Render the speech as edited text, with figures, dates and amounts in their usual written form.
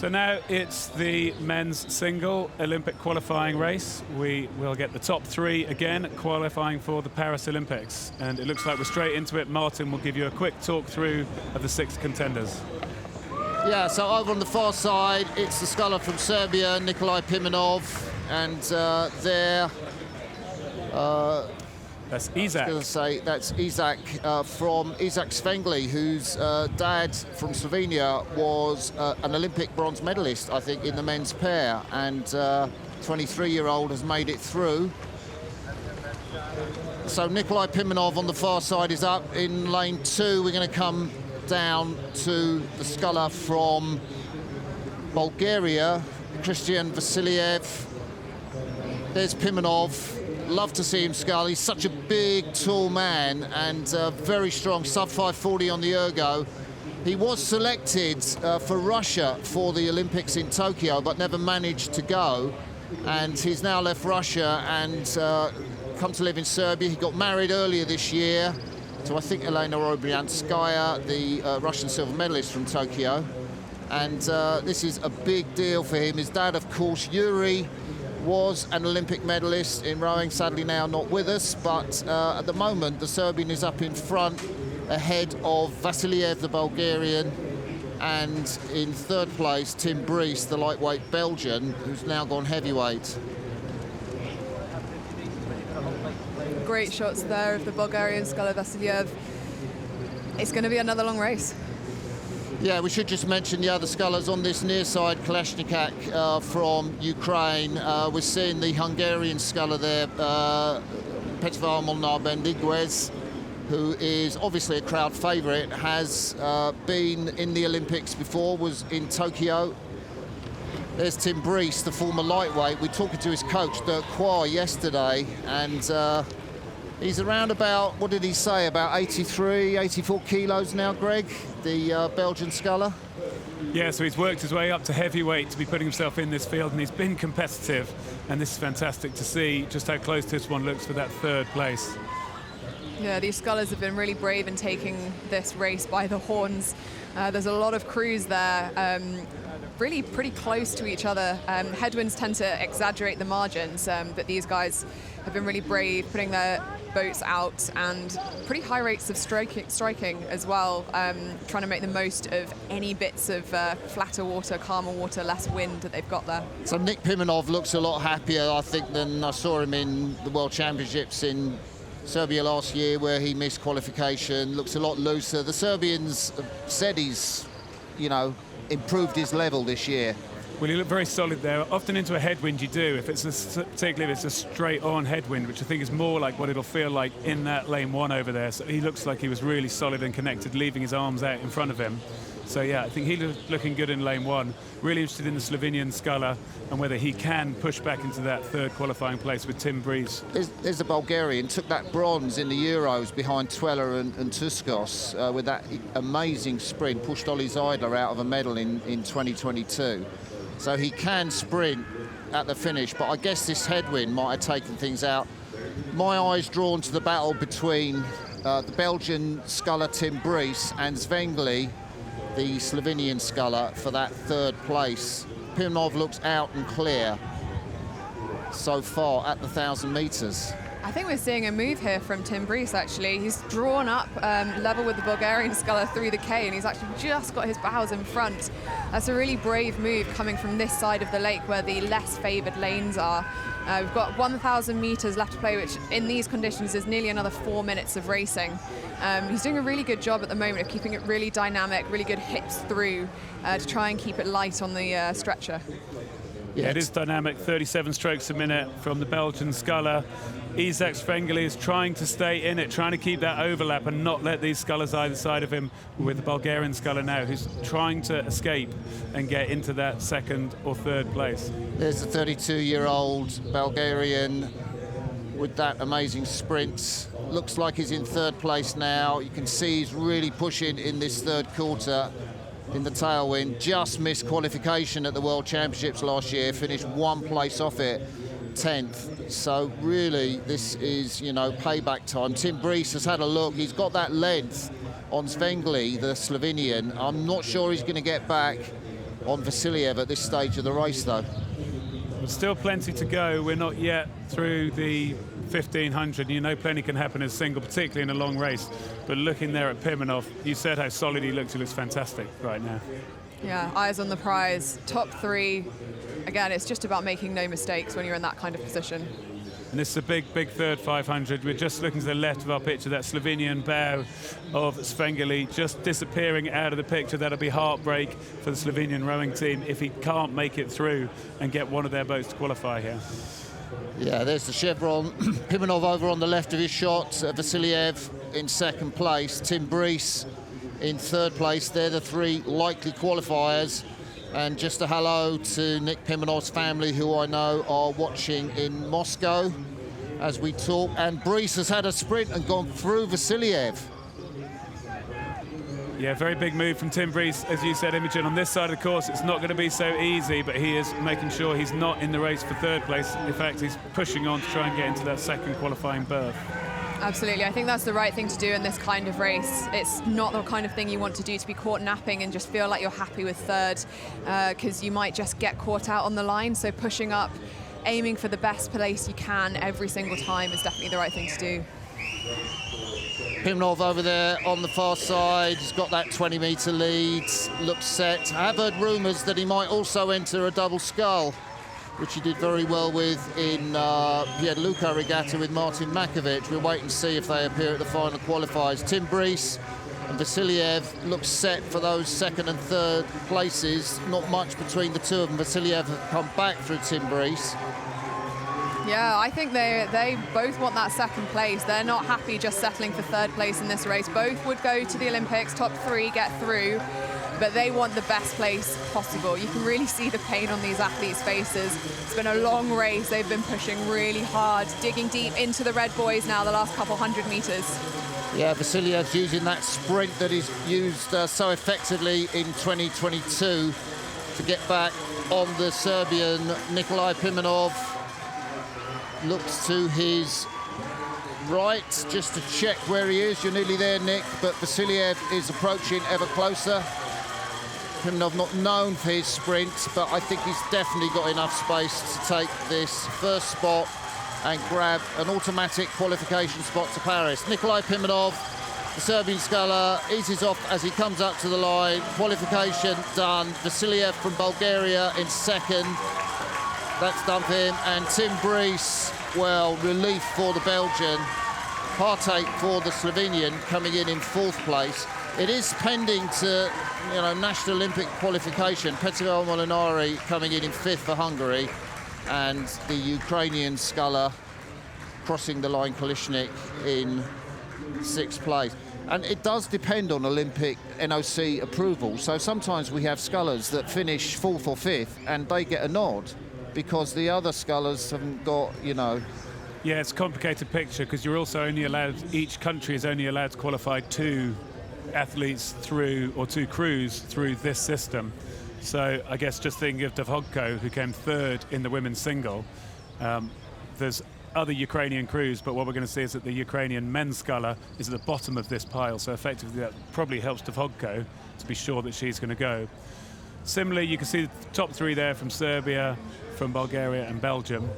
So now it's the men's single Olympic qualifying race. We will get the top three again qualifying for the Paris Olympics. And it looks like we're straight into it. Martin will give you a quick talk through of the 6 contenders. Yeah, so over on the far side, it's the sculler from Serbia, Nikolai Pimenov, and that's Isak. I was going to say that's Isak from Isak Svengli, whose dad from Slovenia was an Olympic bronze medalist, I think, in the men's pair, and 23-year-old has made it through. So Nikolai Pimenov on the far side is up in lane 2. We're going to come down to the sculler from Bulgaria, Christian Vasiliev. There's Pimenov. Love to see him scull. He's such a big, tall man and very strong, sub 540 on the ergo. He was selected for Russia for the Olympics in Tokyo, but never managed to go. And he's now left Russia and come to live in Serbia. He got married earlier this year to, I think, Elena Obryanskaya, the Russian silver medalist from Tokyo. And this is a big deal for him. His dad, of course, Yuri, was an Olympic medalist in rowing, sadly now not with us, but at the moment the Serbian is up in front ahead of Vasiliev, the Bulgarian, and in third place Tim Brees, the lightweight Belgian, who's now gone heavyweight. Great shots there of the Bulgarian sculler Vasiliev. It's going to be another long race. Yeah, we should just mention the other scullers on this near side. Kalashnikak from Ukraine. We're seeing the Hungarian sculler there, Petvar Molnar-Bendiguez, who is obviously a crowd favourite, has been in the Olympics before, was in Tokyo. There's Tim Brees, the former lightweight. We're talking to his coach, Dirk Kwa, yesterday, and he's around about, what did he say, about 83, 84 kilos now, Greg, the Belgian sculler? Yeah, so he's worked his way up to heavyweight to be putting himself in this field, and he's been competitive. And this is fantastic to see just how close this one looks for that third place. Yeah, these scullers have been really brave in taking this race by the horns. There's a lot of crews there, really pretty close to each other. Headwinds tend to exaggerate the margins, but these guys have been really brave, putting their boats out, and pretty high rates of striking as well, trying to make the most of any bits of flatter water, calmer water, less wind that they've got there. So Nick Pimenov looks a lot happier, I think, than I saw him in the World Championships in Serbia last year, where he missed qualification. Looks a lot looser. The Serbians said he's, improved his level this year. Well, you look very solid there. Often into a headwind you do, particularly if it's a straight-on headwind, which I think is more like what it'll feel like in that lane 1 over there. So he looks like he was really solid and connected, leaving his arms out in front of him. So yeah, I think he's looking good in lane 1. Really interested in the Slovenian sculler and whether he can push back into that third qualifying place with Tim Brees. There's the Bulgarian, took that bronze in the Euros behind Tweller and Tuskos with that amazing sprint, pushed Ollie Zeidler out of a medal in 2022. So he can sprint at the finish, but I guess this headwind might have taken things out. My eyes drawn to the battle between the Belgian sculler Tim Brees and Svengli, the Slovenian sculler, for that third place. Pimenov looks out and clear so far at the 1,000 metres. I think we're seeing a move here from Tim Brees, actually. He's drawn up level with the Bulgarian sculler through the K, and he's actually just got his bows in front. That's a really brave move coming from this side of the lake where the less favoured lanes are. We've got 1,000 metres left to play, which in these conditions is nearly another 4 minutes of racing. He's doing a really good job at the moment of keeping it really dynamic, really good hits through to try and keep it light on the stretcher. Yeah, it is dynamic, 37 strokes a minute from the Belgian sculler. Isak Svengli is trying to stay in it, trying to keep that overlap and not let these scullers either side of him, with the Bulgarian sculler now, who's trying to escape and get into that second or third place. There's the 32-year-old Bulgarian with that amazing sprint. Looks like he's in third place now. You can see he's really pushing in this third quarter in the tailwind. Just missed qualification at the World Championships last year, finished 1 place off it, 10th. So really, this is, payback time. Tim Brees has had a look. He's got that length on Svengli, the Slovenian. I'm not sure he's going to get back on Vasiliev at this stage of the race, though. There's still plenty to go. We're not yet through the 1500. You know, plenty can happen as single, particularly in a long race. But looking there at Pimenov, you said how solid he looks. He looks fantastic right now. Yeah, eyes on the prize, top 3. Again, it's just about making no mistakes when you're in that kind of position. And this is a big, big third 500. We're just looking to the left of our picture, that Slovenian bow of Svengeli just disappearing out of the picture. That'll be heartbreak for the Slovenian rowing team if he can't make it through and get one of their boats to qualify here. Yeah, there's the chevron. Pimenov over on the left of his shot. Vasiliev in second place. Tim Brees in third place. They're the 3 likely qualifiers. And just a hello to Nick Pimenov's family, who I know are watching in Moscow as we talk. And Brees has had a sprint and gone through Vasiliev. Yeah, very big move from Tim Brees. As you said, Imogen, on this side of the course, it's not going to be so easy, but he is making sure he's not in the race for third place. In fact, he's pushing on to try and get into that second qualifying berth. Absolutely, I think that's the right thing to do in this kind of race. It's not the kind of thing you want to do, to be caught napping and just feel like you're happy with third, because you might just get caught out on the line. So pushing up, aiming for the best place you can every single time is definitely the right thing to do. Pimenov over there on the far side. He's got that 20-metre lead, looks set. I have heard rumours that he might also enter a double scull, which he did very well with in Pierluca Regatta with Martin Makovic. We'll wait and see if they appear at the final qualifiers. Tim Brees and Vasiliev look set for those second and third places. Not much between the two of them. Vasiliev has come back through Tim Brees. Yeah, I think they both want that second place. They're not happy just settling for third place in this race. Both would go to the Olympics, top 3, get through, but they want the best place possible. You can really see the pain on these athletes' faces. It's been a long race. They've been pushing really hard, digging deep into the red buoys now the last couple hundred meters. Yeah, Vasilyev's using that sprint that he's used so effectively in 2022 to get back on the Serbian. Nikolai Pimenov looks to his right just to check where he is. You're nearly there, Nick, but Vasiliev is approaching ever closer. Pimenov not known for his sprints, but I think he's definitely got enough space to take this first spot and grab an automatic qualification spot to Paris. Nikolai Pimenov, the Serbian sculler, eases off as he comes up to the line. Qualification done. Vasiliev from Bulgaria in second. That's done for him. And Tim Brees, well, relief for the Belgian. Heartache for the Slovenian, coming in fourth place. It is pending to, National Olympic qualification. Petrel Molinari coming in fifth for Hungary, and the Ukrainian sculler crossing the line, Kolishnik, in sixth place. And it does depend on Olympic NOC approval. So sometimes we have scullers that finish fourth or fifth, and they get a nod because the other scullers haven't got, Yeah, it's a complicated picture because you're also only allowed, each country is only allowed to qualify 2 athletes through, or 2 crews through this system. So I guess just thinking of Davhodko, who came third in the women's single, there's other Ukrainian crews, but what we're going to see is that the Ukrainian men's sculler is at the bottom of this pile. So effectively that probably helps Davhodko to be sure that she's going to go. Similarly, you can see the top 3 there from Serbia, from Bulgaria and Belgium.